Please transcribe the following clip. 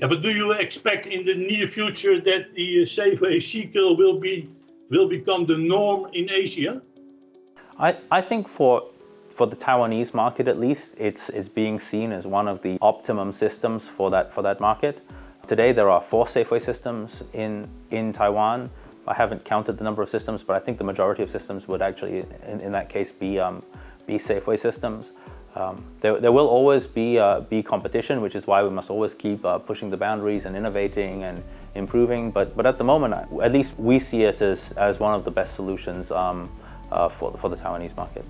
Yeah, but do you expect in the near future that the Safeway Seagull will become the norm in Asia? I think for the Taiwanese market at least, it's being seen as one of the optimum systems for that market. Today there are 4 Safeway systems in Taiwan. I haven't counted the number of systems, but I think the majority of systems would actually, in that case, be Safeway systems. There will always be competition, which is why we must always keep pushing the boundaries and innovating and improving. But at the moment, at least we see it as one of the best solutions for the Taiwanese market.